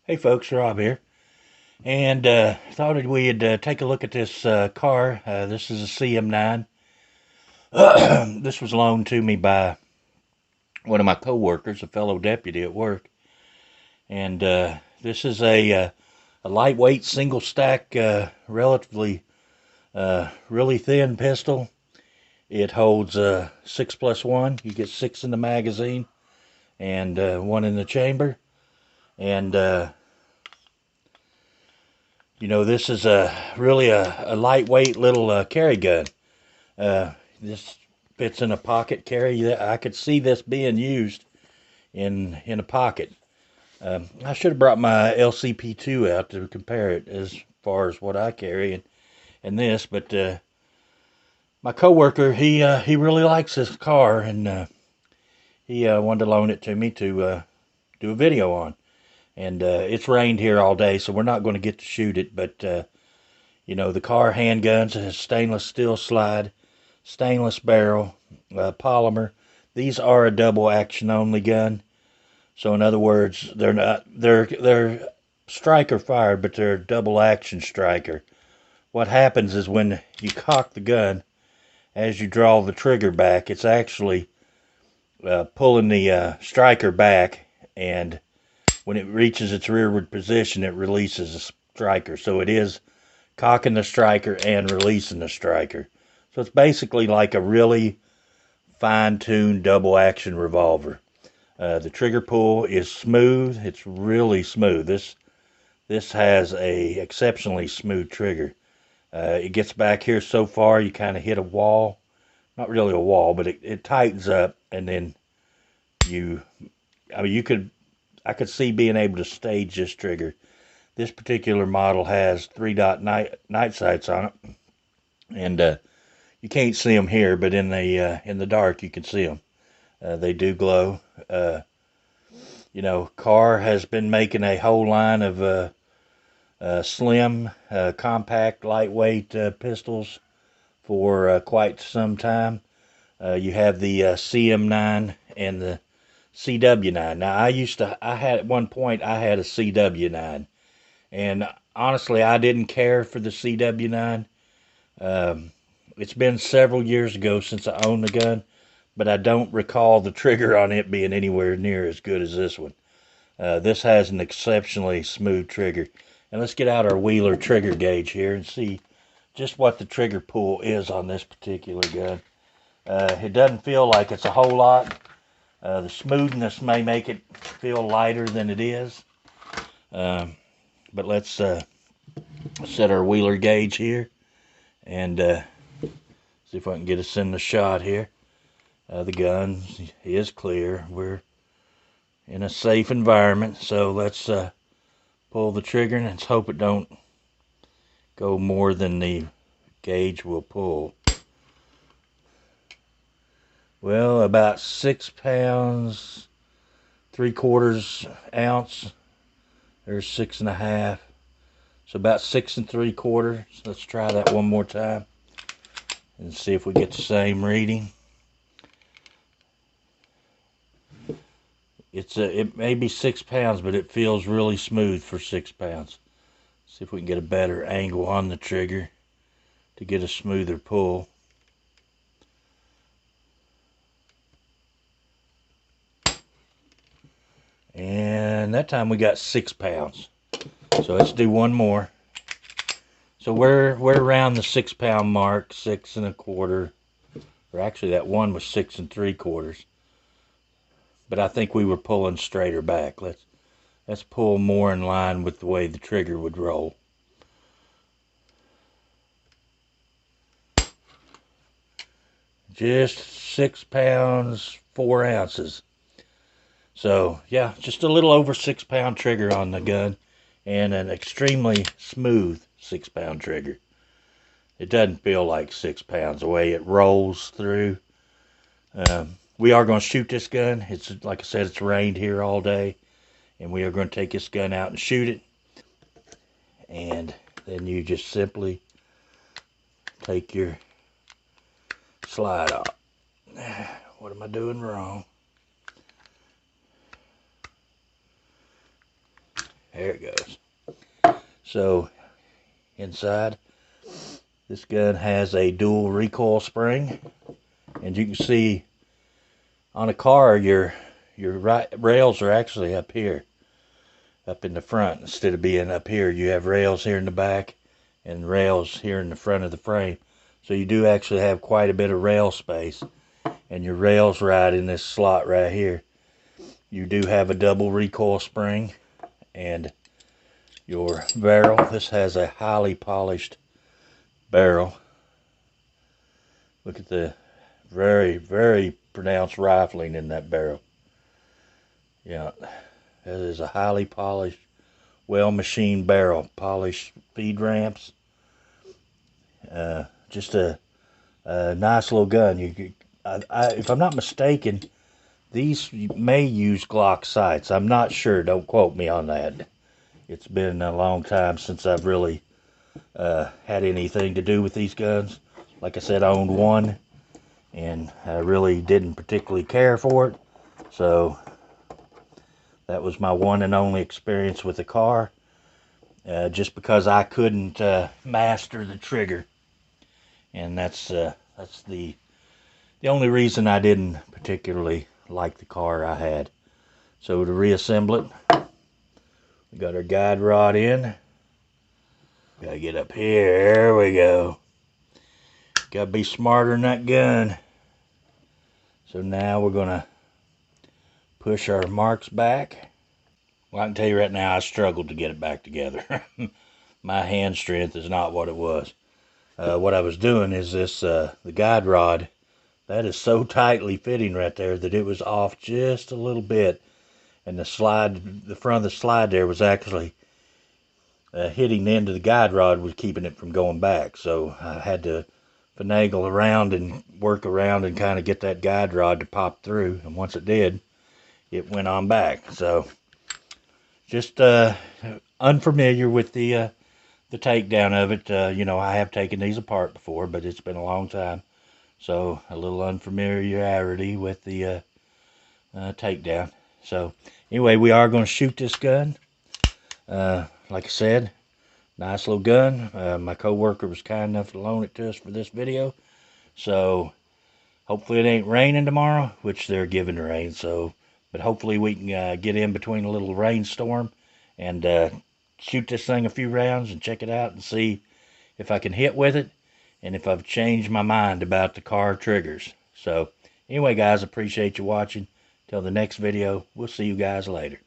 Hey folks, Rob here, and thought we'd take a look at this car. This is a CM9. This was loaned to me by one of my coworkers, a fellow deputy at work, and this is a lightweight single stack, relatively really thin pistol. It holds 6+1. You get 6 in the magazine and 1 in the chamber, and this is a lightweight little carry gun. This fits in a pocket carry. I could see this being used in a pocket. I should have brought my LCP2 out to compare it as far as what I carry and this, but my coworker he really likes this car, and he wanted to loan it to me to do a video on. And it's rained here all day, so we're not going to get to shoot it, but the car handguns has stainless steel slide, stainless barrel, polymer. These are a double action only gun. So in other words, they're striker fired, but they're double action striker. What happens is when you cock the gun, as you draw the trigger back, it's actually pulling the striker back, and when it reaches its rearward position, it releases the striker. So it is cocking the striker and releasing the striker. So it's basically like a really fine-tuned double action revolver. The trigger pull is smooth. It's really smooth. This has a exceptionally smooth trigger. It gets back here so far, you kind of hit a wall. Not really a wall, but it tightens up, and then I could see being able to stage this trigger. This particular model has 3-dot night sights on it, and you can't see them here, but in the dark you can see them. They do glow. Kahr has been making a whole line of slim, compact, lightweight pistols for quite some time. You have the CM9 and the CW9. Now, at one point, I had a CW9, and honestly, I didn't care for the CW9. It's been several years ago since I owned the gun, but I don't recall the trigger on it being anywhere near as good as this one. This has an exceptionally smooth trigger. And let's get out our Wheeler trigger gauge here and see just what the trigger pull is on this particular gun. It doesn't feel like it's a whole lot. The smoothness may make it feel lighter than it is. But let's set our Wheeler gauge here and see if I can get us in the shot here. The gun is clear. We're in a safe environment, so let's pull the trigger and let's hope it don't go more than the gauge will pull. Well, about 6 pounds, 3/4 ounce. There's 6.5. So about 6 3/4. Let's try that one more time and see if we get the same reading. It may be 6 pounds, but it feels really smooth for 6 pounds. See if we can get a better angle on the trigger to get a smoother pull. And that time we got 6 pounds. So let's do one more. So we're around the 6 pound mark, 6 1/4. Or actually that one was 6 3/4. But I think we were pulling straighter back. Let's pull more in line with the way the trigger would roll. Just 6 pounds, 4 ounces. So yeah, just a little over 6 pound trigger on the gun, and an extremely smooth 6 pound trigger. It doesn't feel like 6 pounds the way it rolls through. We are going to shoot this gun. It's like I said, it's rained here all day, and we are going to take this gun out and shoot it. And then you just simply take your slide off. What am I doing wrong? There it goes. So inside, this gun has a dual recoil spring, and you can see on a car your right rails are actually up here, up in the front. Instead of being up here, you have rails here in the back and rails here in the front of the frame. So you do actually have quite a bit of rail space, and your rails right in this slot right here. You do have a double recoil spring, and your barrel, this has a highly polished barrel. Look at the very, very pronounced rifling in that barrel. Yeah, that is a highly polished, well-machined barrel. Polished feed ramps. Just a nice little gun. If I'm not mistaken, these may use Glock sights. I'm not sure. Don't quote me on that. It's been a long time since I've really had anything to do with these guns. Like I said, I owned one, and I really didn't particularly care for it. So that was my one and only experience with the Kahr. Just because I couldn't master the trigger, and that's the only reason I didn't particularly like the Kahr I had. So to reassemble it, we got our guide rod in. Gotta get up here. There we go. Gotta be smarter than that gun. So now we're gonna push our marks back. Well, I can tell you right now, I struggled to get it back together. My hand strength is not what it was. What I was doing is this, the guide rod, that is so tightly fitting right there that it was off just a little bit. And the front of the slide there was actually hitting the end of the guide rod, was keeping it from going back. So I had to finagle around and work around and kind of get that guide rod to pop through. And once it did, it went on back. So just unfamiliar with the takedown of it. You know, I have taken these apart before, but it's been a long time. So a little unfamiliarity with the takedown. So anyway, we are going to shoot this gun. Like I said, nice little gun. My co-worker was kind enough to loan it to us for this video. So hopefully it ain't raining tomorrow, which they're giving rain. So, but hopefully we can get in between a little rainstorm and shoot this thing a few rounds and check it out and see if I can hit with it and if I've changed my mind about the Kahr triggers. So anyway, guys, appreciate you watching. Till the next video, we'll see you guys later.